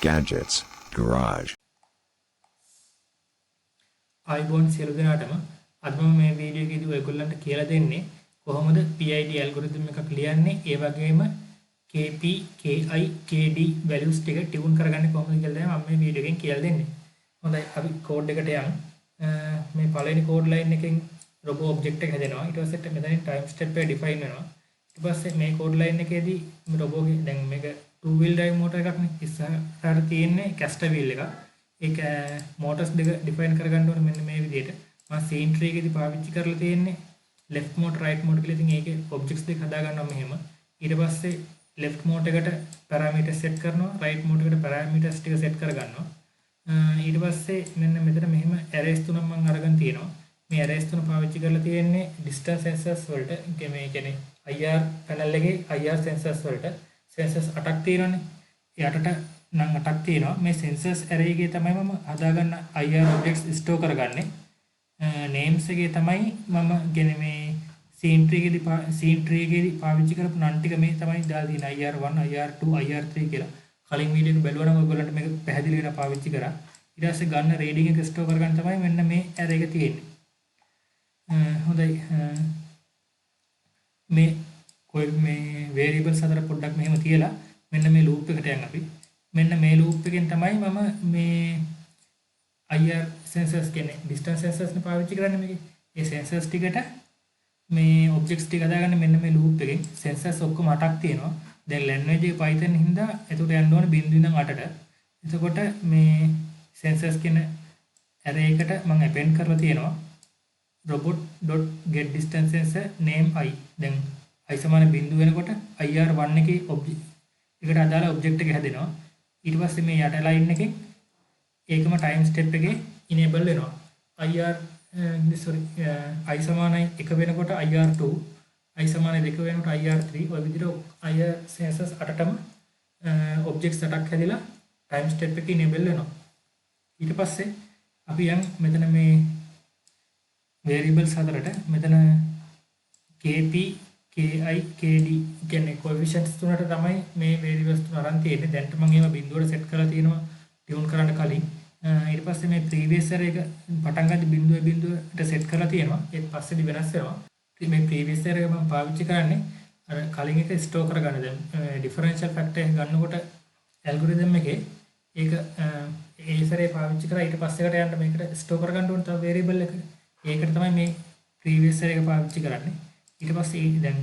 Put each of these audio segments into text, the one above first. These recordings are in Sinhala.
gadgets, garage. iPhone සියලු දෙනාටම අද මම මේ වීඩියෝ එකේදී ඔයගොල්ලන්ට කියලා දෙන්නේ කොහොමද PID ඇල්ගොරිතම් එකක් ලියන්නේ ඒ වගේම KP, KI, KD values ටික ටියුන් කරගන්නේ කොහොමද කියලා තමයි මම මේ වීඩියෝ එකෙන් කියලා දෙන්නේ. හොඳයි අපි කෝඩ් එකට යමු. මේ පළවෙනි කෝඩ් ලයින් එකෙන් robot object එක හැදෙනවා. ඊට පස්සේ මෙතනින් time step එක define වෙනවා. ඊට පස්සේ මේ කෝඩ් ලයින් එකේදී මේ robot ගේ දැන් මේක two wheel drive motor එකක් නේ. ඉස්සරහට තියෙන්නේ caster wheel එකක්. ඒක motors දෙක define කරගන්න ඕනේ මෙන්න මේ විදිහට. මම scene tree එකේදී පාවිච්චි කරලා තියෙන්නේ left motor right motor කියලා. ඉතින් ඒකේ objects දෙක හදා ගන්නවා මෙහෙම. ඊට පස්සේ left motor එකට parameters set කරනවා, right motor එකට parameters ටික set කරගන්නවා. ඊට පස්සේ මෙන්න මෙතන මෙහෙම arrays තුනක් මම අරගෙන තියෙනවා. මේ arrays තුන පාවිච්චි කරලා තියෙන්නේ distance sensors වලට. මේ කියන්නේ IR panel එකේ IR sensors වලට sensors 8ක් තියෙනවානේ. ඒ 8ට නම් 8ක් තියෙනවා. මේ sensors array එකේ තමයි මම හදාගන්න IR objects store කරගන්නේ. names එකේ තමයි මම කියන්නේ මේ scene tree එකේදී පාවිච්චි කරපු නම් ටික මේ තමයි දාලා තියෙන්නේ IR1, IR2, IR3 කියලා. කලින් වීඩියෝ එක බැලුවා නම් ඔයගොල්ලන්ට මේක පැහැදිලි වෙන පාවිච්චි කරා. ඊට පස්සේ ගන්න reading එක store කරගන්න තමයි මෙන්න මේ array එක තියෙන්නේ. හොඳයි. මේ variables අතර පොඩ්ඩක් මෙහෙම තියලා මෙන්න මේ loop එකට යන්න අපි. මෙන්න මේ loop එකෙන් තමයි මම මේ IR sensors කියන්නේ distance sensors නේ පාවිච්චි කරන්නේ මේකේ. ඒ sensors ටිකට මේ objects ටික හදාගන්න මෙන්න මේ loop එකෙන් sensors ඔක්කොම 8ක් තියෙනවා. දැන් language එක Python හින්දා එතකොට යන්න ඕනේ බිංදු ඉඳන් 8ට. එතකොට මේ sensors කියන array එකට මම append කරලා තියෙනවා robot.getDistanceSensor name I. දැන් I සමාන බිංදු වෙනකොට IR1 එකේ object එකට අදාළ object එක හැදෙනවා. ඊට පස්සේ මේ යට line එකෙන් ඒකම time step එකේ enable වෙනවා. I සමානයි 1 වෙනකොට IR2, I සමානයි 2 වෙනකොට IR3 ඔය විදිහට IR sensors 8ටම objects 8ක් හැදිලා time step එකේ enable වෙනවා. ඊට පස්සේ අපි යන් මෙතන මේ variables හතරට මෙතන KP, KI, KD කියන්නේ coefficients තුනට තමයි මේ variables තුන අරන් තියෙන්නේ. දැන්ට මම ඒවා බිංදුවට set කරලා තියෙනවා tune කරන්න කලින්. ඊට පස්සේ මේ previous array එක පටන් ගන්න බිංදුවට set කරලා තියෙනවා. ඒත් පස්සේදී වෙනස් වෙනවා. ඉතින් මේ previous array එක මම පාවිච්චි කරන්නේ අර කලින් එක store කරගන්න. දැන් differential factor එක ගන්නකොට algorithm එකේ ඒක ඒ සැරේ පාවිච්චි කරා ඊට පස්සේ එකට යන්න මේකට store කරගන්න ඕන තව variable එක. ඒකට තමයි මේ previous array එක පාවිච්චි කරන්නේ. ඊට පස්සේ දැන්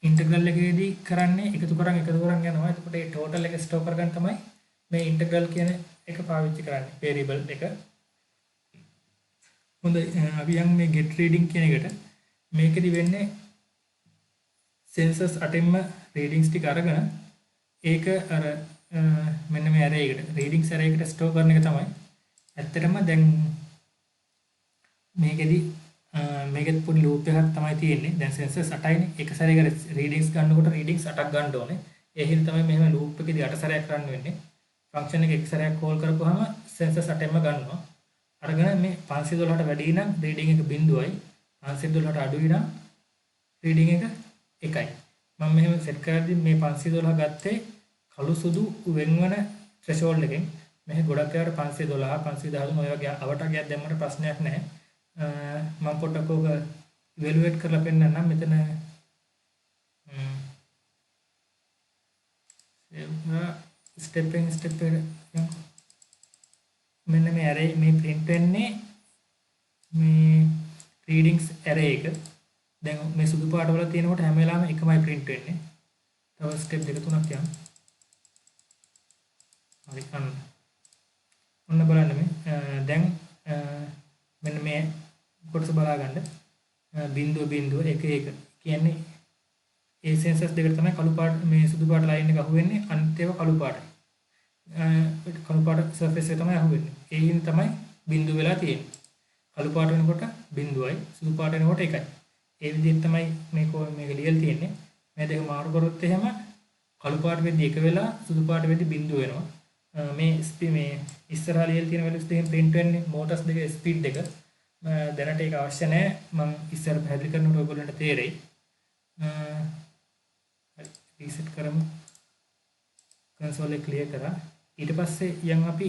integral එකේදී කරන්නේ එකතු කරන් යනවා. එතකොට ඒ total එක store කරගන්න තමයි මේ integral කියන එක පාවිච්චි කරන්නේ variable එක. හොඳයි අපි යන් මේ get reading කියන එකට. මේකෙදි වෙන්නේ sensors 8ෙන්ම readings ටික අරගෙන ඒක අර මෙන්න මේ array එකට readings array එකට store කරන එක තමයි. ඇත්තටම දැන් මේකෙදි මේකෙත් පොඩි loop එකක් තමයි තියෙන්නේ. දැන් sensors 8යිනේ. එක සැරයකට readings ගන්නකොට readings 8ක් ගන්න ඕනේ. ඒ හින්දා තමයි මෙහෙම loop එකේදී 8 සැරයක් කරන්න වෙන්නේ. function එක සැරයක් call කරපුවාම sensors 8ෙන්ම ගන්නවා. අරගෙන මේ 512ට වැඩි නම් reading එක 0යි. 512ට අඩුයි නම් reading එක 1යි. මම මෙහෙම set කරද්දී මේ 512 ගත්තේ කළු සුදු වෙන්වන threshold එකෙන්. මේ ගොඩක් ඒවාට 512 513 ඔය වගේ අවටක් ගියක් දැම්මට ප්‍රශ්නයක් නැහැ. මම පොඩ්ඩක් ඔක evaluate කරලා පෙන්නන්නම්. මෙතන step එක මෙන්න මේ array මේ print වෙන්නේ මේ readings array එක. දැන් මේ සුදු පාට වල තියෙනකොට හැම වෙලාවෙම එකමයි print වෙන්නේ. තව step දෙක තුනක් යමු. හරි ඔන්න බලන්න මේ දැන් මෙන්න මේ කොටස බලා ගන්න. බිංදුව 1 1 කියන්නේ ඒ sensors දෙකට තමයි කළු පාට මේ සුදු පාට line එක අහුවෙන්නේ. අනිත් ඒවා කළු පාටයි. කළු පාට surface එක තමයි අහුවෙන්නේ. ඒ හින්දා තමයි බිංදුව වෙලා තියෙන්නේ. කළු පාට වෙනකොට බිංදුවයි සුදු පාට වෙනකොට එකයි. ඒ විදිහට තමයි මේක ලියලා තියෙන්නේ. මේ දෙක මාරු කරොත් එහෙම කළු පාට වෙද්දි එක වෙලා සුදු පාට වෙද්දි බිංදුව වෙනවා. මේ ඉස්සරහා ලියලා තියෙන values දෙකෙන් print වෙන්නේ motors දෙකේ speed එක. දැනට ඒක අවශ්‍ය නැහැ. මම ඉස්සර පැහැදිලි කරනකොට ඔයගොල්ලන්ට තේරෙයි. reset කරමු. console එක clear කරා. ඊට පස්සේ යන් අපි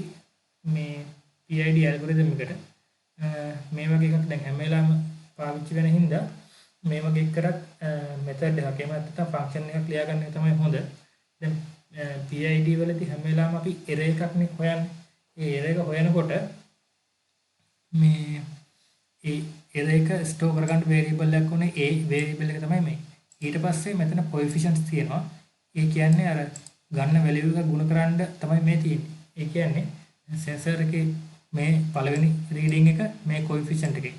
මේ PID ඇල්ගොරිතම් එකට මේ වගේ එකක් දැන් හැම වෙලාවෙම පාවිච්චි වෙන හින්දා මේ වගේ එකකට මෙතඩ් එකක් එහෙම නැත්නම් ෆන්ක්ෂන් එකක් ලියාගන්න එක තමයි හොඳ. දැන් PID වලදී හැම වෙලාවෙම අපි error එකක් නේ හොයන්නේ. ඒ error එක හොයනකොට මේ ඒ error එක ස්ටෝර් කරගන්න variable එකක් උනේ ඒ variable එක තමයි මේ. ඊට පස්සේ මෙතන coefficients තියෙනවා. ඒ කියන්නේ අර ගන්න value එක ගුණ කරන්න තමයි මේ තියෙන්නේ. ඒ කියන්නේ sensor එකේ මේ පළවෙනි reading එක මේ coefficient එකේ.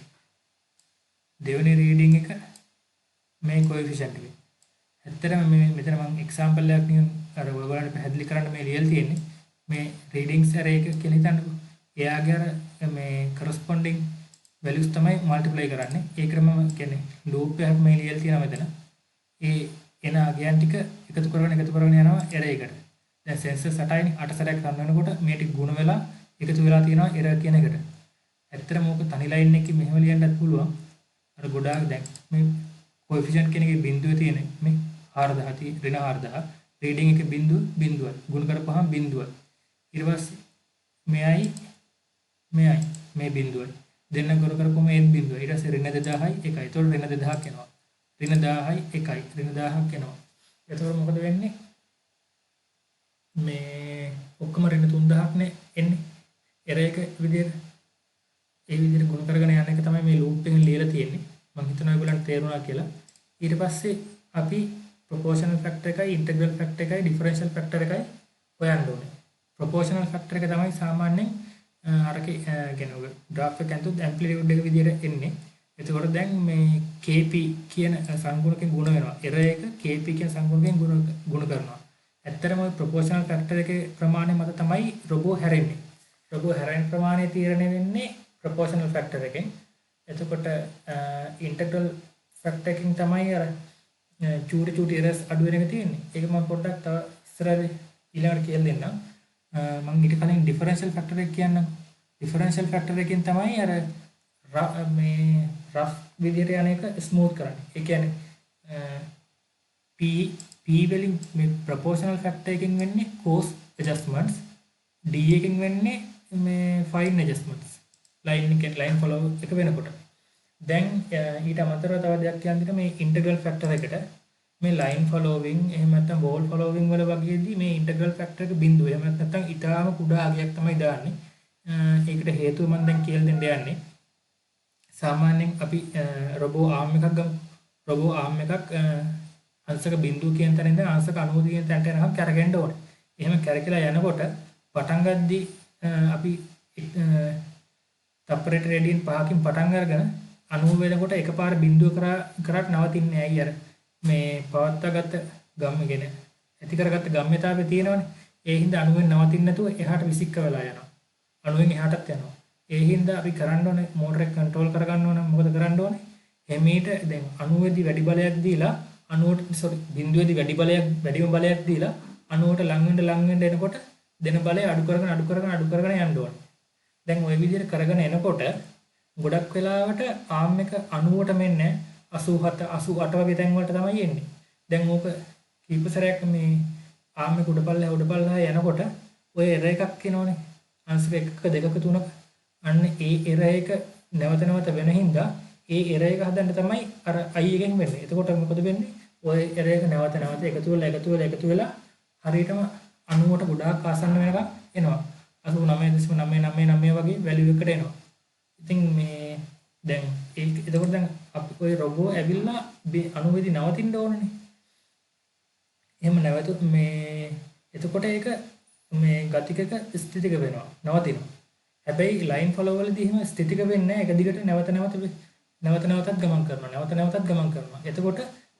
දෙවෙනි reading එක මේ coefficient එකේ. ඇත්තටම මේ මෙතන මම example එකක් නිකන් අර ඔයගොල්ලන්ට පැහැදිලි කරන්න මේ ලියලා තියෙන්නේ. මේ readings array එක කියලා හිතන්නකෝ. එයාගේ අර මේ corresponding values තමයි multiply කරන්නේ. ඒ ක්‍රමම කියන්නේ loop එකක් මේ ලියලා තියෙනවා මෙතන. ඒ එන අගයන් ටික එකතු කරගෙන යනවා array එකට. දැන් sensor 8යිනේ 8 සැරයක් ගන්න වෙනකොට මේ ටික ගුණ වෙලා එකතු වෙලා තියෙනවා error කියන එකට. ඇත්තටම ඕක තනි line එකකින් මෙහෙම ලියන්නත් පුළුවන්. අර ගොඩාක් දැන් මේ coefficient කියන එකේ බිඳුව තියෙන මේ 4000 ඍණ 4000 reading එකේ බිඳුවයි ගුණ කරපුවාම බිඳුවයි. ඊට පස්සේ මෙයයි මේ බිඳුවයි. දෙන්න ගුණ කරපුවම ඒ බිඳුවයි. ඊට පස්සේ ඍණ 2000යි 1යි. ඒතකොට ඍණ 2000ක් එනවා. ඍණ 1000යි 1යි. ඍණ 1000ක් එනවා. එතකොට මොකද වෙන්නේ? මේ ඔක්කොම ඍණ 3000ක් නේ එන්නේ. error එක විදියට ඒ විදිහට ගුණ කරගෙන යන එක තමයි මේ loop එකෙන් ලියලා තියෙන්නේ. මම හිතනවා ඔයගොල්ලන්ට තේරුණා කියලා. ඊට පස්සේ අපි proportional factor එකයි integral factor එකයි differential factor එකයි හොයන්න ඕනේ. proportional factor එක තමයි සාමාන්‍යයෙන් අරකේ කියන ඔය graph එක ඇතුළත amplitude එක විදිහට එන්නේ. එතකොට දැන් මේ kp කියන සංගුණකෙන් ගුණ වෙනවා. error එක kp කියන සංගුණකෙන් ගුණ කරනවා. ඇත්තටම ඔය proportional factor එකේ ප්‍රමාණය මත තමයි robot හැරෙන්නේ. robot හැරෙන ප්‍රමාණය තීරණය වෙන්නේ proportional factor එකෙන්. එතකොට integral factor එකකින් තමයි අර චූටි errors අඩු වෙන එක තියෙන්නේ. ඒක මම පොඩ්ඩක් තව ඉස්සරහට ඊළඟට කියලා දෙන්නම්. මම ඊට කලින් differential factor එක කියන්නම්. differential factor එකකින් තමයි අර මේ rough විදිහට යන එක smooth කරන්නේ. ඒ කියන්නේ p වලින් මේ proportional factor එකකින් වෙන්නේ cos adjustments, d එකකින් වෙන්නේ මේ fine adjustments. line follow එක වෙනකොට. දැන් ඊට අමතරව තව දෙයක් කියන්න මේ integral factor එකට මේ line following එහෙම නැත්නම් wall following වල වගේදී මේ integral factor එක බිඳුව එහෙම නැත්නම් ඊටාම කුඩා අගයක් තමයි දාන්නේ. ඒකට හේතුව මම දැන් කියලා දෙන්න යන්නේ. සාමාන්‍යයෙන් අපි robot arm එකක් ගමු. robot arm එකක් අංශක බිඳුව කියන තැන ඉඳන් අංශක 90 කියන තැනට යනකම් කැරගෙන්න ඕනේ. එහෙම කැරකිලා යනකොට පටන් ගද්දී අපි separate radian 5කින් පටන් අරගෙන 90 වෙනකොට එකපාර බිඳුව කරාට නවතින්නේ ඇයි අර මේ පවත්වාගත්ත ගම්මගෙන ඇති කරගත්ත ගම්මිතාවේ තියෙනවනේ. ඒ හින්දා 90 වෙන් නවතින්න නැතුව එහාට විසික්ක වෙලා යනවා. 90 වෙන් එහාටත් යනවා. ඒ හින්දා අපි කරන්න ඕනේ මෝටර එක කන්ට්‍රෝල් කරගන්න ඕනේ. මොකද කරන්න ඕනේ? එමීට දැන් 90 දී වැඩි බලයක් දීලා 90ට බිඳුවේදී වැඩිම බලයක් දීලා 90ට ලං වෙන්න එනකොට දෙන බලය අඩු කරගෙන යන්න ඕනේ. දැන් ওই විදිහට කරගෙන එනකොට ගොඩක් වෙලාවට ආම් එක 90ට මෙන්නේ 87 88 වගේ තැන් වලට තමයි එන්නේ. දැන් ඕක කීප සැරයක් මේ ආම් එක උඩපල්ලා යනකොට ඔය error එකක් එනෝනේ. අංශක 1ක 2ක 3ක අන්න ඒ error එක නැවත වෙන හින්දා ඒ error එක හදන්න තමයි අර i එකෙන් වෙන්නේ. එතකොට මොකද වෙන්නේ? ඔය error එක නැවත එකතු වෙලා හරියටම 90ට ගොඩාක් ආසන්න වෙනකම් එනවා. 89.999 වගේ වැලියු එකකට එනවා. ඉතින් මේ දැන් එතකොට දැන් අපි ඔය robot ඇවිල්ලා 90 දී නවතින්න ඕනනේ. එහෙම නැවතුත් මේ එතකොට ඒක මේ ගතිකක ස්ථිතික වෙනවා. නවතිනවා. හැබැයි line follow වලදී එහෙම ස්ථිතික වෙන්නේ නැහැ. එක දිගට නැවතත් ගමන් කරනවා. එතකොට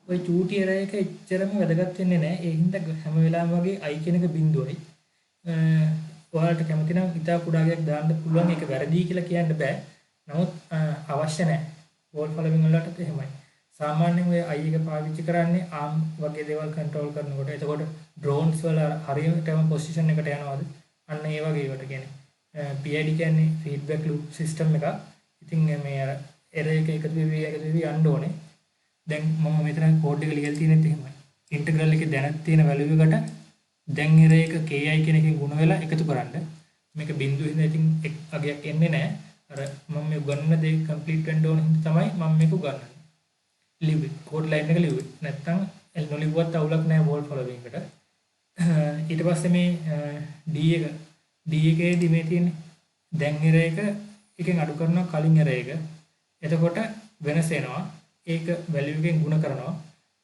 ඔය චූටි error එක එච්චරම වැදගත් වෙන්නේ නැහැ. ඒ හින්දා හැම වෙලාවෙම වගේ i කියන එක බිඳුවයි. ඔයාලට කැමති නම් ඉතා කුඩා ගයක් දාන්න පුළුවන්. ඒක වැරදි කියලා කියන්න බෑ. නමුත් අවශ්‍ය නැහැ. wall following වලටත් එහෙමයි. සාමාන්‍යයෙන් ඔය i එක පාවිච්චි කරන්නේ arm වගේ දේවල් control කරනකොට. එතකොට drones වල හරියටම position එකට යනවාද? අන්න ඒ වගේ ඒවට කියන්නේ. PID කියන්නේ feedback loop system එකක්. ඉතින් මේ අර error එක එකතු වෙවි යන්න ඕනේ. දැන් මම මෙතන කෝඩ් එක ලියලා තියෙනෙත් එහෙමයි. integral එකේ දැනත් තියෙන value එකට දැන් ඉර එක ki කියන එකෙන් ගුණ වෙලා එකතු කරන්න. මේක බිඳුව හින්දා ඉතින් එක් අගයක් එන්නේ නැහැ. අර මම මේ උගන්වන දේ කම්ප්ලීට් වෙන්න ඕන හින්දා තමයි මම මේක උගන්වන්නේ. ලිව්වේ කෝඩ් ලයින් එක ලිව්වේ. නැත්තම් නොලිව්වත් අවුලක් නැහැ වෝල් ෆොලෝවිං එකට. ඊට පස්සේ මේ D එකේදී මේ තියෙන්නේ දැන් ඉර එක එකෙන් අඩු කරනවා කලින් ඉර එක. එතකොට වෙනස එනවා. ඒක වැලියු එකෙන් ගුණ කරනවා.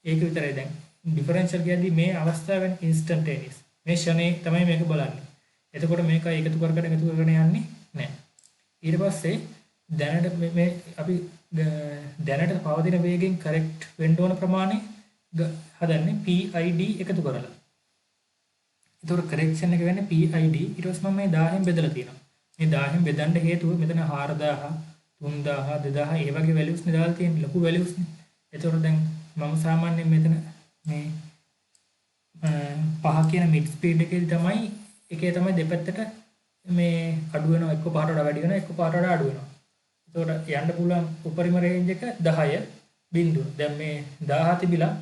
ඒක විතරයි දැන් ඩිෆරෙන්ෂල් කියද්දි මේ අවස්ථාවෙන් ඉන්ස්ටන්ටේනියස්. මේ ෂණේ තමයි මේක බලන්නේ. එතකොට මේක එකතු කරගෙන යන්නේ නැහැ. ඊට පස්සේ දැනට මේ අපි දැනට පවතින වේගෙන් කරෙක්ට් වෙන්න ඕන ප්‍රමාණය හදන්නේ PID එකතු කරලා. ඒතකොට කරෙක්ෂන් එක වෙන්නේ PID. ඊට පස්සේ මම මේ 1000න් බෙදලා තියෙනවා. මේ 1000න් බෙදන්න හේතුව මෙතන 4000 3000 2000 ඒ වගේ වැලියුස් නේ දාලා තියෙන්නේ. ලොකු වැලියුස් නේ. ඒතකොට දැන් මම සාමාන්‍යයෙන් මෙතන මේ 5 කියන මිඩ් ස්පීඩ් එකේදී තමයි එකේ තමයි දෙපැත්තට මේ අඩු වෙනවා. එක්ක පහට වඩා වැඩි වෙනවා, එක්ක පහට වඩා අඩු වෙනවා. ඒතකොට යන්න පුළුවන් උපරිම රේන්ජ් එක 10 බිඳුව. දැන් මේ 1000 තිබිලා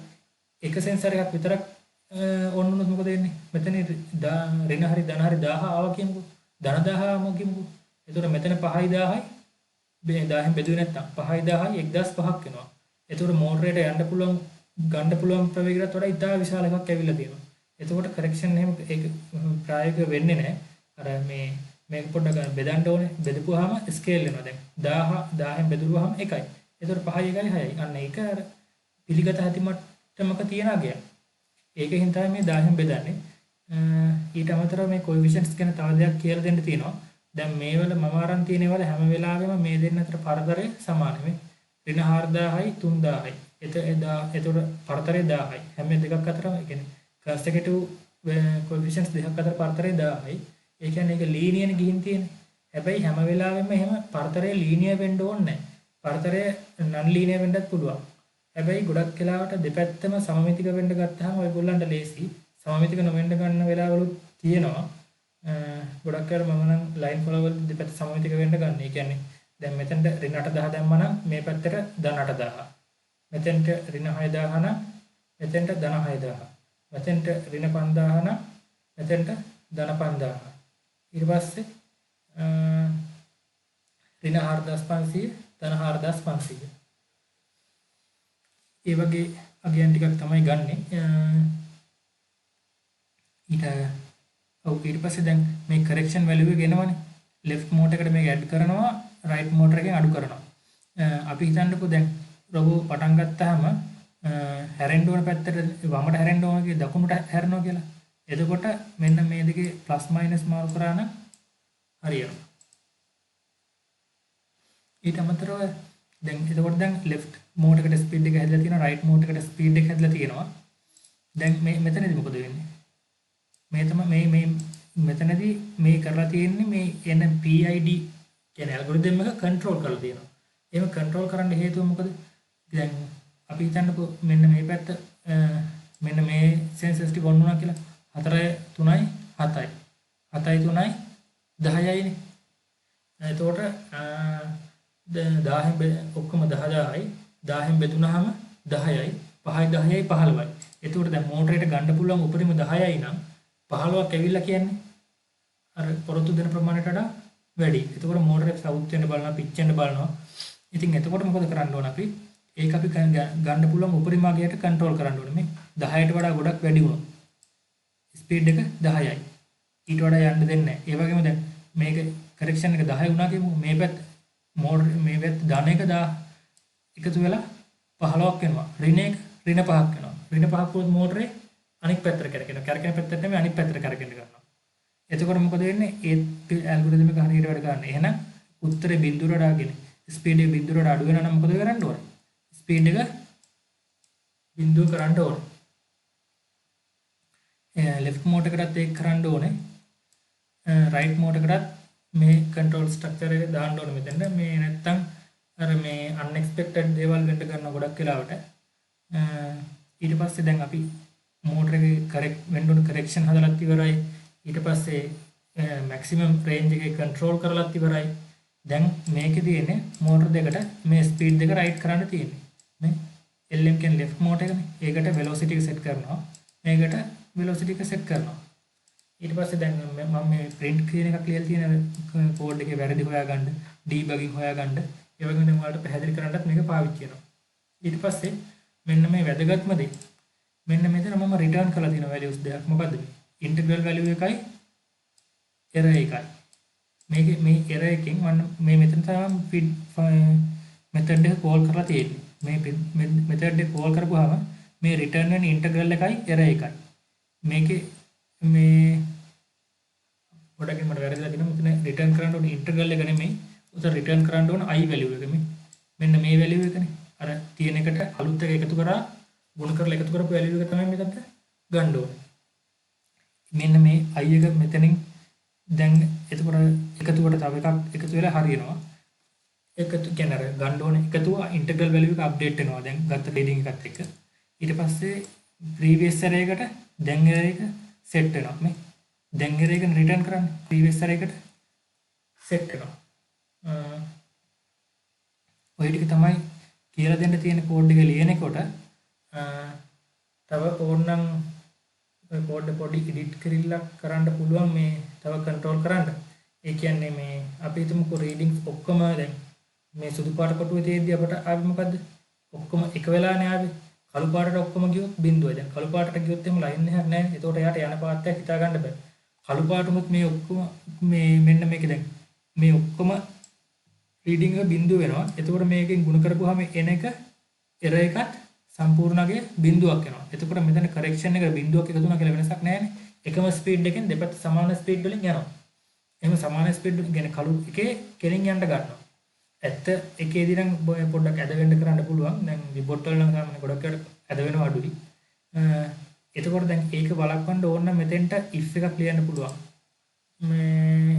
එක සෙන්සර් එකක් විතරක් ඔන් වුණොත් මොකද වෙන්නේ? මෙතන ඍණ හරි ධන හරි 1000 ආවා කියමුකෝ. ධන 1000 ආවා කියමුකෝ. ඒතකොට මෙතන 5යි 10යි 1000න් බෙදුවේ නැත්තම් 5යි 10යි 1005ක් වෙනවා. ඒතකොට මෝටරේට යන්න පුළුවන් ගන්න පුළුවන් ප්‍රවේගයකට වඩා ඉතා විශාල එකක් ඇවිල්ලා තියෙනවා. එතකොට කරෙක්ෂන් එහෙම ඒක ප්‍රායෝගිකව වෙන්නේ නැහැ. අර මේක පොඩ්ඩක් බෙදන්න ඕනේ. බෙදපුවාම ස්කේල් වෙනවා. දැන් 1000න් බෙදුවාම 1යි. එතකොට 5යි 1යි 6යි. අන්න ඒක අර පිළිගත හැකි මට්ටමක තියෙන අගයක්. ඒකෙන් තමයි මේ 1000න් බෙදන්නේ. ඊට අමතරව මේ කොයිෆිෂන්ට්ස් ගැන තව දෙයක් කියලා දෙන්න තියෙනවා. දැන් මේවල මම අරන් තියෙන ඒවල හැම වෙලාවෙම මේ දෙන්න අතර පරතරය සමානයි. මේ ඍණ 4000යි 3000යි. එතකොට පරතරය 1000යි. හැම දෙකක් අතරම ඒ කියන්නේ consecutive coefficients දෙකක් අතර පරතරය 1000යි. ඒ කියන්නේ ඒක ලීනියර් ගිහින් තියෙන්නේ. හැබැයි හැම වෙලාවෙම එහෙම පරතරය ලීනියර් වෙන්න ඕනේ නැහැ. පරතරය non linear වෙන්නත් පුළුවන්. හැබැයි ගොඩක් වෙලාවට දෙපැත්තම සමමිතික වෙන්න ගත්තාම ඔයගොල්ලන්ට ලේසි. සමමිතික නොවෙන්න ගන්න වෙලාවලුත් තියෙනවා. ගොඩක් වෙලාවට මම නම් ලයින් ෆලෝ වල දෙපැත්ත සමමිතික වෙන්න ගන්න. ඒ කියන්නේ දැන් මෙතනට ඍණ 8000 දැම්මම නම් මේ පැත්තට ධන 8000. මෙතෙන්ට ඍණ 6000 නම් මෙතෙන්ට ධන 6000. මෙතෙන්ට ඍණ 5000 නම් මෙතෙන්ට ධන 5000. ඊට පස්සේ ඍණ 4500 ධන 4500. ඒ වගේ අගයන් ටිකක් තමයි ගන්නෙ. ඊට පස්සේ දැන් මේ කරෙක්ෂන් වැලියු එක ගෙනවනේ. left motor එකට මේක ඇඩ් කරනවා, right motor එකෙන් අඩු කරනවා. අපි හිතන්නකෝ දැන් රොබෝ පටන් ගත්තාම හැරෙන්න ඕන පැත්තට වමට හැරෙන්න ඕන කියලා දකුණට හැරෙනවා කියලා. එතකොට මෙන්න මේ දෙකේ ප්ලස් මයිනස් මාරු කරා නම් හරියනවා. ඊට අමතරව දැන් එතකොට දැන් left motor එකට ස්පීඩ් එක හැදලා තියෙනවා, right motor එකට ස්පීඩ් එක හැදලා තියෙනවා. දැන් මේ මෙතනදී මොකද වෙන්නේ? මේ තමයි මේ මෙතනදී මේ කරලා තියෙන්නේ මේ එන PID කියන්නේ ඇල්ගොරිතම් එක කන්ට්‍රෝල් කරලා තියෙනවා. එහෙම කන්ට්‍රෝල් කරන්න හේතුව මොකද? දැන් අපි හිතන්නකෝ මෙන්න මේ පැත්ත මෙන්න මේ සෙන්සර්ස් ටික ඔන් වුණා කියලා 4 3යි 7යි 7යි 3යි 10යිනේ. එතකොට 1000 ඔක්කොම 10000යි 1000න් බෙදුනහම 10යි 5යි 10යි 15යි. එතකොට දැන් මෝටරේට ගන්න පුළුවන් උපරිම 10යි නම් 15ක් ඇවිල්ලා කියන්නේ අර පොරොත්තු දෙන ප්‍රමාණයට වඩා වැඩි. එතකොට මෝටරේ සවුත් වෙන්න බලනවා, පිච් වෙන්න බලනවා. ඉතින් එතකොට මොකද කරන්න ඕන අපි? ඒක අපි ගන්න පුළුවන් උපරිම අගයට කන්ට්‍රෝල් කරන්න ඕනේ. මේ 10ට වඩා ගොඩක් වැඩි වුණොත් ස්පීඩ් එක 10යි. ඊට වඩා යන්න දෙන්නේ නැහැ. ඒ වගේම දැන් මේක කරෙක්ෂන් එක 10 වුණා කියමු. මේ පැත්ත මෝටර මේ පැත්ත ධන එක 10 එකතු වෙලා 15ක් වෙනවා. ඍණ 5ක් වෙනවා. ඍණ 5ක් වුණොත් මෝටරේ අනිත් පැත්තට කරකිනවා. කරකින පැත්තට නෙමෙයි අනිත් පැත්තට කරකින්න ගන්නවා. එතකොට මොකද වෙන්නේ? ඒ ඇල්ගොරිතම් එක හරියට වැඩ ගන්න. එහෙනම් උත්තරේ බිඳුවට දාගෙන ස්පීඩ් එක බිඳුවට අඩු වෙනවා නම් මොකද කරන්න ඕනේ? ස්පීඩ් එක බිඳුව කරන්න ඕනේ. left motor එකටත් ඒක කරන්න ඕනේ. right motor එකටත් මේ control structure එක දාන්න ඕනේ මෙතෙන්ට. මේ නැත්තම් අර මේ unexpected දේවල් වෙන්න ගන්න ගොඩක් වෙලාවට. ඊට පස්සේ දැන් අපි motor එකේ correct වෙන්න ඕන correction හදලත් ඉවරයි. ඊට පස්සේ maximum range එකේ control කරලත් ඉවරයි. දැන් මේකේ තියෙන්නේ motor දෙකට මේ speed දෙක right කරන්න තියෙන්නේ. මේ LM කියන්නේ left motor එකනේ. ඒකට velocity එක set කරනවා. මේකට velocity එක set කරනවා. ඊට පස්සේ දැන් මම මේ print කියන එකක් ලියලා තියෙන කෝඩ් එකේ වැරදි හොයාගන්න, debugging හොයාගන්න, ඒ වගේම දැන් ඔයාලට පැහැදිලි කරන්නත් මේක පාවිච්චි කරනවා. ඊට පස්සේ මෙන්න මේ වැදගත්ම දේ. මෙන්න මෙතන මම return කරලා තියෙන values දෙකක්. මොකද්ද මේ? Integral value එකයි error එකයි. මේකේ මේ error එකෙන් මම මේ මෙතන තමයි feed method එක call කරලා තියෙන්නේ. මේ method එක call කරපුවාම මේ return වෙන integral එකයි error එකයි. මේකේ මේ පොඩ්ඩක් මට වැරදිලා තියෙනවා. මෙතන return කරන්න ඕනේ integral එක නෙමෙයි. උතන return කරන්න ඕන I value එක. මෙන්න මේ value එකනේ. අර තියෙන එකට අලුත් එක එකතු කරා ගුණ කරලා එකතු කරපු value එක තමයි මෙතනට ගන්න ඕනේ. මෙන්න මේ I එක මෙතනින් දැන් එතකොට එකතුවට තව එකක් එකතු වෙලා හරියනවා. එකතු කියන්නේ අර ගන්න ඕනේ එකතුව integral value එක update වෙනවා. දැන් ගත්ත reading එකත් එක්ක. ඊට පස්සේ previous array එකට දැන් array එක set වෙනවා. මේ දැන් array එක return කරන්න previous array එකට set වෙනවා. ඔය ටික තමයි කියලා දෙන්න තියෙන කෝඩ් එක ලියනකොට තව ඕනනම් ඔය කෝඩ් එක පොඩි එඩිට් කරලා කරන්න පුළුවන් මේ තව කන්ට්‍රෝල් කරන්න. ඒ කියන්නේ මේ අපි හිතමුකෝ රීඩින්ග්ස් ඔක්කොම දැන් මේ සුදු පාට කොටුවේ තියෙද්දි අපට ආවේ මොකද්ද? ඔක්කොම එක වෙලානේ ආවේ. කළු පාටට ඔක්කොම ගියොත් බිඳුවයි. දැන් කළු පාටට ගියොත් එහෙම ලයින් එකක් නැහැ. ඒතකොට එයාට යන පාත් එකක් හිතා ගන්න බෑ. කළු පාටමුත් මේ ඔක්කොම මේ මෙන්න මේක දැන් මේ ඔක්කොම රීඩින්ග් එක බිඳුව වෙනවා. එතකොට මේකෙන් ගුණ කරපුවාම එන එක error එකත් සම්පූර්ණගේ බිඳුවක් වෙනවා. එතකොට මෙතන correction එක බිඳුවක් එකතු වුණා කියලා වෙනසක් නැහැ නේ. එකම ස්පීඩ් එකෙන් දෙපැත්ත සමාන ස්පීඩ් වලින් යනවා. එහෙම සමාන ස්පීඩ් වලින් කියන්නේ කළු එකේ කෙලින් යන්න ගන්නවා. ඇත්ත එකේදී නම් පොඩ්ඩක් ඇද වෙන්න කරන්න පුළුවන්. දැන් Webot වල නම් සාමාන්‍ය ගොඩක් ඇද වෙනවා අඩුයි. එතකොට දැන් ඒක බලක්වන්න ඕන නම් මෙතෙන්ට if එකක් ලියන්න පුළුවන්. මේ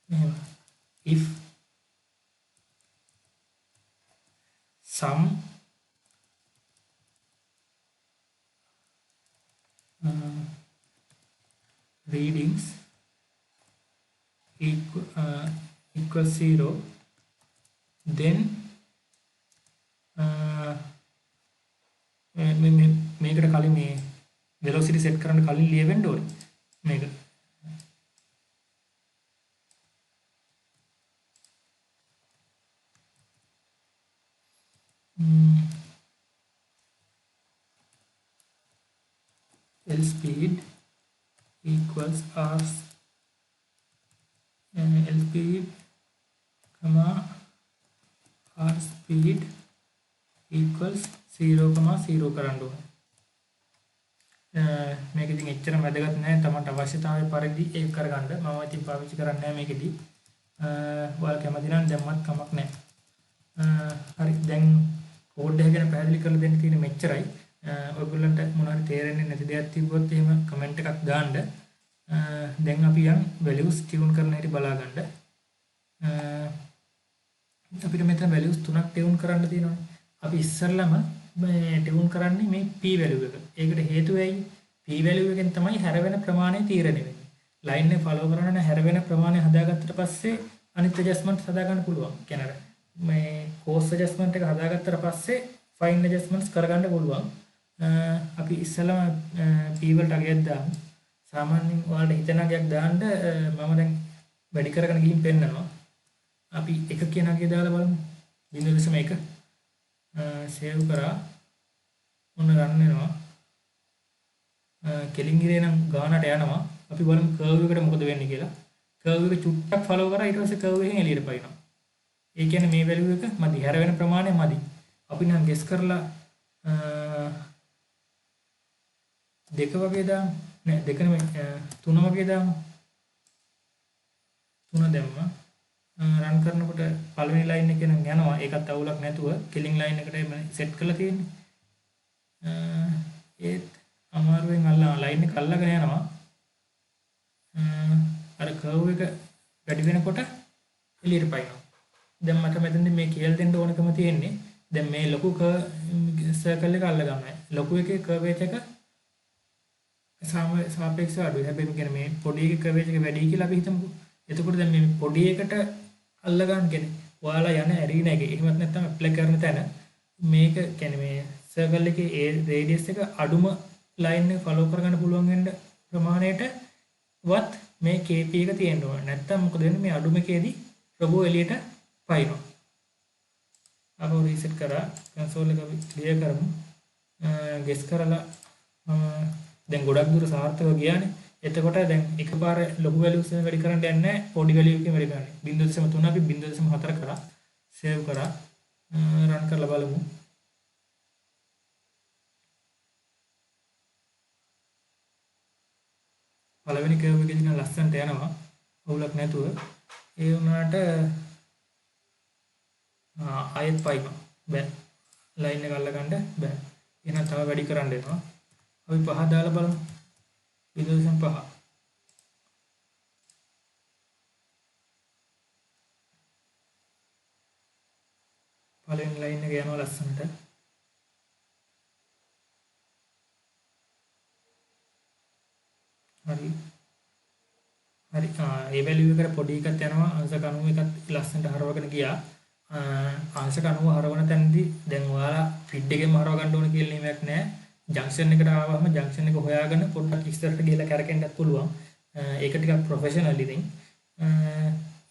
මෙහෙම if sum readings equals 0 then මේකට කලින් මේ velocity set කරන්න කලින් ලියවෙන්න ඕනේ මේක L speed equals R L speed comma R speed equals 0,0 කරන්න ඕනේ. මේක ඉතින් එච්චර වැදගත් නැහැ. තමන්ට අවශ්‍යතාවය පරිදි ඒක කරගන්න. මම ඉතින් පාවිච්චි කරන්නේ නැහැ මේකෙදි. ඔයාලා කැමති නම් දැම්මත් කමක් නැහැ. හරි දැන් කෝඩ් එක ගැන පැහැදිලි කරලා දෙන්න තියෙන මෙච්චරයි. ඔයගොල්ලන්ට මොන හරි තේරෙන්නේ නැති දෙයක් තිබ්බොත් එහෙම කමෙන්ට් එකක් දාන්න. දැන් අපි යන් values tune කරන හැටි බලා ගන්න. අපිට මෙතන values තුනක් tune කරන්න තියෙනවා. අපි ඉස්සෙල්ලම මේ tune කරන්නේ මේ p value එක. ඒකට හේතුව ඇයි? p value එකෙන් තමයි හැරවෙන ප්‍රමාණය තීරණය වෙන්නේ. line එක follow කරන හැරවෙන ප්‍රමාණය හදාගත්තට පස්සේ අනිත් adjustments හදා ගන්න පුළුවන්. කියන්නේ මේ course adjustment එක හදාගත්තට පස්සේ fine adjustments කරගන්න පුළුවන්. අපි ඉස්සෙල්ලම p වලට අගයක් දාමු. සාමාන්‍යයෙන් ඔයාලට හිතන අගයක් දාන්න මම දැන් වැඩි කරගෙන ගිහින් පෙන්නනවා. අපි 1 කියන අගය දාලා බලමු. 0.1 සේව් කරා මොන රන් වෙනවා. කෙලින් ගිරේ නම් ගානට යනවා. අපි බලමු කර්ව් එකට මොකද වෙන්නේ කියලා. කර්ව් එක චුට්ටක් ෆලෝ කරා ඊට පස්සේ කර්ව් එකෙන් එළියට පයින්නවා. ඒ කියන්නේ මේ වැලියු එක මදි. හැර වෙන ප්‍රමාණය මදි. අපි නම් ගෙස් කරලා දෙක වගේ දාමු. නෑ දෙක නෙමෙයි 3 වගේ දාමු. 3 දැම්මා. රන් කරනකොට පළවෙනි ලයින් එකේ නම් යනවා. ඒකත් අවුලක් නැතුව කිලින් ලයින් එකට සෙට් කරලා තියෙන්නේ. ඒත් අමාරුවෙන් ලයින් එක අල්ලගෙන යනවා. අර කර්ව් එක වැඩි වෙනකොට එළියට පයින්නවා. දැන් මට මෙතනදී මේ කියලා දෙන්න ඕනකම තියෙන්නේ. දැන් මේ ලොකු සර්කල් එක අල්ල ගන්නවා. ලොකු එකේ කර්වේජ් එක සාපේක්ෂව අඩුයි. හැබැයි මේ කියන්නේ මේ පොඩි එකේ කර්වේජ් එක වැඩි කියලා අපි හිතමුකෝ. එතකොට දැන් මේ පොඩි එකට අල්ල ගන්න කියන්නේ ඔයාලා යන ඇරීන එක. එහෙමත් නැත්නම් ඇප්ලයි කරන තැන මේක කියන්නේ මේ සර්කල් එකේ ඒ රේඩියස් එක අඩුම ලයින් එක ෆලෝ කරගන්න පුළුවන් වෙන්න ප්‍රමාණයට වත් මේ KP එක තියෙන්න ඕන. නැත්තම් මොකද වෙන්නේ මේ අඩුම එකේදී රොබෝ එළියට පයින්නවා. අපෝ රීසෙට් කරා කන්සෝල් එක ක්ලියර් කරමු. ගෙස් කරලා දැන් ගොඩක් දුර සාර්ථකව ගියානේ. එතකොට දැන් එකපාර ලොකු වැලියුස් එක වැඩි කරන්න යන්නේ නැහැ. පොඩි වැලියු එකකින් වැඩි කරන්නේ. 0.3 අපි 0.4 කරා. සේව් කරා. රන් කරලා බලමු. පළවෙනි කර්ව් එකේදී නම් ලස්සනට යනවා. අවුලක් නැතුව. ඒ වුණාට ආයෙත් පයින්නවා. බෑ. ලයින් එක අල්ලගන්න බෑ. එහෙනම් තව වැඩි කරන්න වෙනවා. අපි 5 දාලා බලමු. 0.5. පළවෙනි ලයින් එක යනවා ලස්සනට. හරි. හරි. ඒ වැලියු එකට පොඩි එකක් යනවා. අංශක 90 එකත් ලස්සනට හරවගෙන ගියා. අංශක 90 හරවන තැනදී දැන් ඔයාලා ෆිඩ් එකෙන්ම හරව ගන්න ඕන කියලා නියමයක් නැහැ. ජංක්ෂන් එකට ආවම ජංක්ෂන් එක හොයාගෙන පොඩ්ඩක් ඉස්සරහට ගිහලා කැරකෙන්නත් පුළුවන්. ඒක ටිකක් ප්‍රොෆෙෂනල් ඉතින්.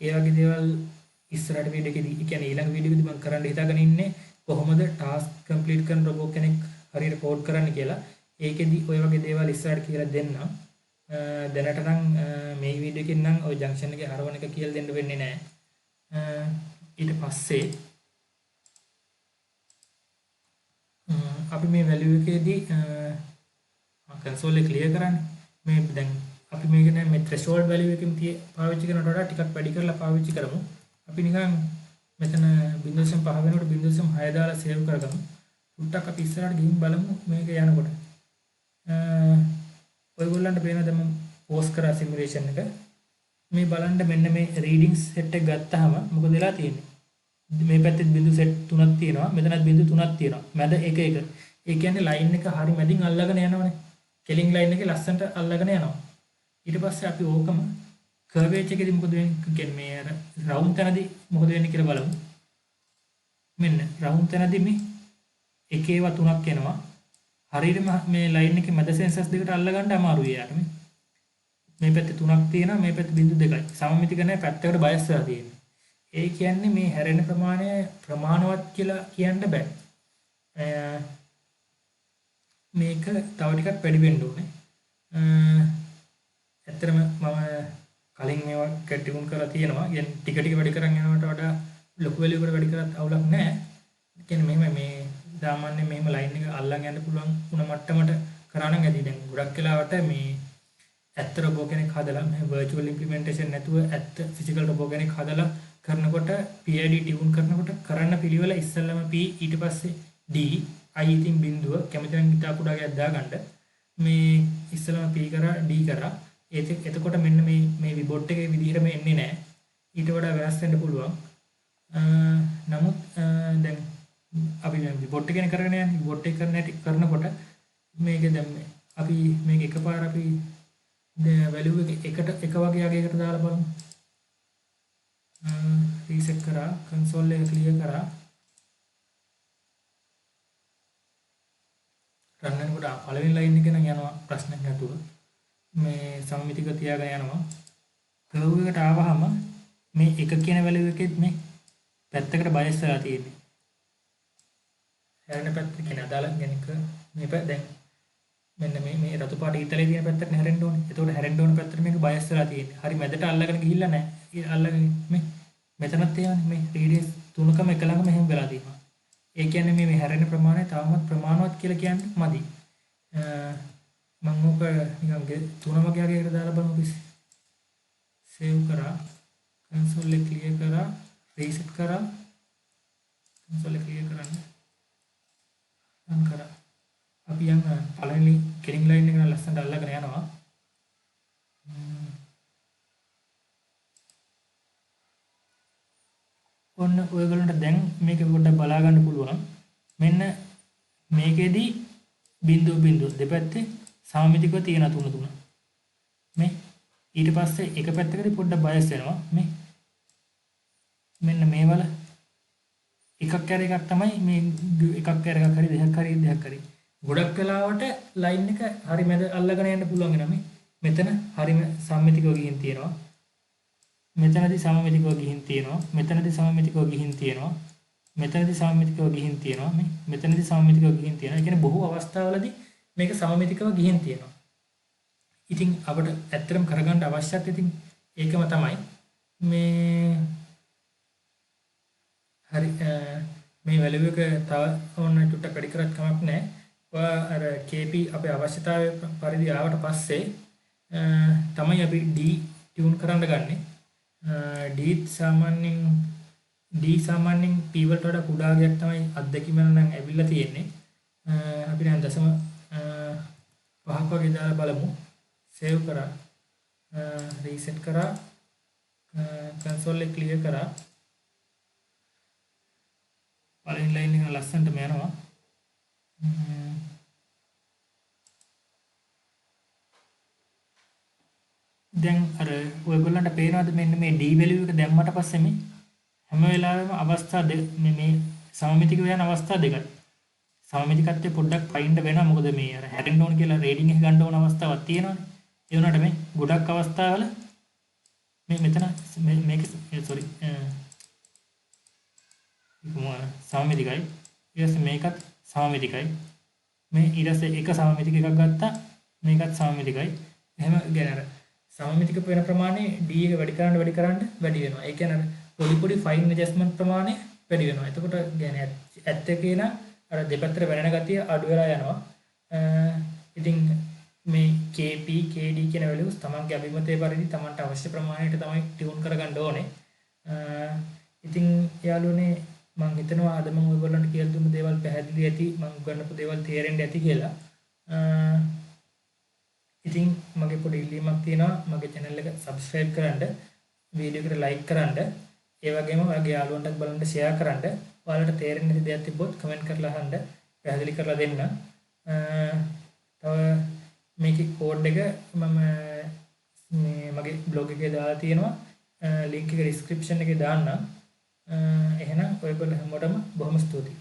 ඒ වගේ දේවල් ඉස්සරහට වීඩියෝ එකේදී, ඒ කියන්නේ ඊළඟ වීඩියෝ එකේදී මම කරන්න හිතාගෙන ඉන්නේ කොහොමද ටාස්ක් කම්ප්ලීට් කරන රොබෝ කෙනෙක් හරියට කෝඩ් කරන්න කියලා. ඒකෙදී ඔය වගේ දේවල් ඉස්සරහට කියලා දෙන්නම්. දැනට නම් මේ වීඩියෝ එකෙන් නම් ওই ජංක්ෂන් එකේ හරවන එක කියලා දෙන්න වෙන්නේ නැහැ. ඊට පස්සේ අපි මේ වැලියු එකේදී කන්සෝල් එක ක්ලියර් කරන්නේ. මේ දැන් අපි මේක දැන් මේ threshold value එකකින් පාවිච්චි කරනට වඩා ටිකක් වැඩි කරලා පාවිච්චි කරමු. අපි නිකන් මෙතන 0.5 වෙනකොට 0.6 දාලා සේව් කරගමු. උට්ටක් අපි ඉස්සරහට ගිහින් බලමු මේක යනකොට. ඔයගොල්ලන්ට පේනවද මම පෝස්ට් කරා සිමුලේෂන් එක. මේ බලන්න මෙන්න මේ රීඩින්ග් සෙට් එක ගත්තාම මොකද වෙලා තියෙන්නේ? මේ පැත්තේ බිඳු සෙට් 3ක් තියෙනවා. මෙතනත් බිඳු 3ක් තියෙනවා. මැද එක එක. ඒ කියන්නේ ලයින් එක හරි මැදින් අල්ලගෙන යනවනේ. කෙලින් ලයින් එකේ ලස්සනට අල්ලගෙන යනවා. ඊට පස්සේ අපි ඕකම කර්වේජ් එකේදී මොකද වෙන්නේ? කියන්නේ මේ අර රවුන්ඩ් තැනදී මොකද වෙන්නේ කියලා බලමු. මෙන්න රවුන්ඩ් තැනදී මේ එක ඒවා 3ක් එනවා. හරියටම මේ ලයින් එකේ මැද සෙන්සර්ස් දෙකට අල්ලගන්න අමාරුයි යාට මේ. මේ පැත්තේ 3ක් තියෙනවා, මේ පැත්තේ බිඳු 2යි. සමමිතික නැහැ, පැත්තකට බයස් වෙලා තියෙනවා. ඒ කියන්නේ මේ හැරෙන ප්‍රමාණය ප්‍රමාණවත් කියලා කියන්න බෑ. මේක තව ටිකක් වැඩි වෙන්න ඕනේ. ඇත්තටම මම කලින් මේවා කැටිගුන් කරලා තියෙනවා. කියන්නේ ටික ටික වැඩි කරන් යනවට වඩා ලොකු වැලියු එකට වැඩි කරත් අවුලක් නැහැ. කියන්නේ මෙහෙම මේ සාමාන්‍යයෙන් මෙහෙම ලයින් එක අල්ලන් යන්න පුළුවන් උණ මට්ටමට කරා නම් ඇති. දැන් ගොඩක් වෙලාවට මේ ඇත්ත රොබෝ කෙනෙක් හදලා මේ virtual implementation නැතුව ඇත්ත physical රොබෝ කෙනෙක් හදලා කරනකොට PID ටියුන් කරනකොට කරන්න පිළිවෙල ඉස්සෙල්ලාම P ඊට පස්සේ D I ඉතින් බිඳුව කැමති නම් ඉතා කුඩා ගයක් දාගන්න. මේ ඉස්සෙල්ලාම P කරා D කරා. එතකොට මෙන්න මේ Webot එකේ විදිහටම එන්නේ නැහැ. ඊට වඩා වෙනස් වෙන්න පුළුවන්. නමුත් දැන් අපි මේ Webot එකනේ කරගෙන යන්නේ. Webot එක කරනකොට මේක දැන් අපි මේක එකපාර අපි වැලියු එක වගේ අගයකට දාලා බලමු. රීසෙට් කරා කන්සෝල් එක ක්ලියර් කරා රන් වෙනකොට පළවෙනි ලයින් එකේ නම් යනවා ප්‍රශ්නයක් නැතුව මේ සමමිතික තියාගෙන යනවා. කර්ව් එකට ආවහම මේ එක කියන වැලියු එකෙත් මේ පැත්තකට බයස් වෙලා තියෙන්නේ. හැරෙන පැත්ත කියන අදාළ ගණික මේ පැත්ත දැන් මෙන්න මේ රතු පාට ඊතලේ තියෙන පැත්තට හැරෙන්න ඕනේ. එතකොට හැරෙන්න ඕන පැත්තට මේක බයස් වෙලා තියෙන්නේ. හරි මැදට අල්ලගෙන ගිහිල්ලා නැහැ. අල්ලගෙන මේ මෙතනත් තියෙනනේ මේ රේඩියස් තුනකම එක ළඟම එහෙම වෙලා තියෙනවා. ඒ කියන්නේ මේ හැරෙන ප්‍රමාණය තාමත් ප්‍රමාණවත් කියලා කියන්න මදි. මම ඔක නිකන් තුනම ගියාගෙන දාලා බලමු පිස්. සේව් කරා. කන්සෝල් එක ක්ලියර් කරා. රීසෙට් කරා. කන්සෝල් එක ක්ලියර් කරන්න. රන් කරා. අපි යන පළවෙනි කෙලින් ලයින් එක ලස්සනට අල්ලගෙන යනවා. ඔන්න ඔයගොල්ලන්ට දැන් මේක පොඩ්ඩක් බලා ගන්න පුළුවන්. මෙන්න මේකෙදි බිඳුව දෙපැත්තේ සමමිතිකව තියෙන තුන. මේ ඊට පස්සේ එක පැත්තකදී පොඩ්ඩක් බයස් වෙනවා. මේ මෙන්න මේ වල එකක් කර එකක් තමයි මේ එකක් කර එකක් හරි දෙකක් හරි ගොඩක් වෙලාවට ලයින් එක හරි මැද අල්ලගෙන යන්න පුළුවන් වෙනවා. මෙතන හරිම සම්මිතිකව ගිහින් තියෙනවා. මෙතනදී සමමිතිකව ගිහින් තියෙනවා. මෙතනදී සමමිතිකව ගිහින් තියෙනවා. මෙතනදී සමමිතිකව ගිහින් තියෙනවා. මෙතනදී සමමිතිකව ගිහින් තියෙනවා. ඒ කියන්නේ බොහෝ අවස්ථාවලදී මේක සමමිතිකව ගිහින් තියෙනවා. ඉතින් අපිට ඇත්තටම කරගන්න අවශ්‍යත් ඉතින් ඒකම තමයි මේ හරි මේ වැලියු එක තව ඕන ටුට්ටක් වැඩි කරත් කමක් නැහැ. ඔයා අර KP අපේ අවශ්‍යතාවය පරිදි ආවට පස්සේ තමයි අපි D ටියුන් කරන්න ගන්නෙ. D සාමාන්‍යයෙන් P වලට වඩා කුඩා ගයක් තමයි අත්දැකීම නම් ඇවිල්ලා තියෙන්නේ. අපි දැන් දශම 5ක් වගේ දාලා බලමු. සේව් කරා. රීසෙට් කරා. කන්සෝල් එක ක්ලියර් කරා. පළවෙනි ලයින් එක ලස්සනටම යනවා. දැන් අර ඔයගොල්ලන්ට පේනවද මෙන්න මේ D value එක දැම්මට පස්සේ මේ හැම වෙලාවෙම අවස්ථා මේ සමමිතික යන අවස්ථා දෙකයි. සමමිතිකත්වයේ පොඩ්ඩක් පයින්ට වෙනවා. මොකද මේ අර හැරෙන්න ඕන කියලා රේටින් එක ගන්න ඕන අවස්ථාවක් තියෙනවානේ. ඒ වුණාට මේ ගොඩක් අවස්ථාවල මේ මෙතන මේක සෝරි සමමිතිකයි. ඊට මේකත් සමමිතිකයි. මේ ඊට පස්සේ එක සමමිතික එකක් ගත්තා. මේකත් සමමිතිකයි. එහෙම ගැන අර සමමිතික වෙන ප්‍රමාණය D එක වැඩි කරන්න වැඩි වෙනවා. ඒ කියන්නේ පොඩි ෆයින් ඇඩ්ජස්ට්මන්ට් ප්‍රමාණය වැඩි වෙනවා. එතකොට කියන්නේ ඇත්ත එකේ නම් අර දෙපැත්තට වෙනන ගතිය අඩු වෙලා යනවා. ඉතින් මේ KP KD කියන වැලියුස් තමන්ගේ අභිමතයේ පරිදි තමන්ට අවශ්‍ය ප්‍රමාණයට තමයි ටියුන් කරගන්න ඕනේ. ඉතින් යාළුවනේ මම හිතනවා අද මම ඔයගොල්ලන්ට කියලා දුන්න දේවල් පැහැදිලි ඇති. මම උගන්වපු දේවල් තේරෙන්න ඇති කියලා. ඉතින් මගේ පොඩි ඉල්ලීමක් තියෙනවා. මගේ channel එක subscribe කරන්න, වීඩියෝ එකට like කරන්න, ඒ වගේම ඔයාගේ යාළුවන්ටත් බලන්න share කරන්න. ඔයාලට තේරෙන්නේ නැති දේවල් තිබ්බොත් comment කරලා අහන්න, පැහැදිලි කරලා දෙන්න. තව මේකේ code එක මම මගේ blog එකේ දාලා තියෙනවා. link එක description එකේ දාන්නම්. එහෙනම් ඔයගොල්ලෝ හැමෝටම බොහොම ස්තුතියි.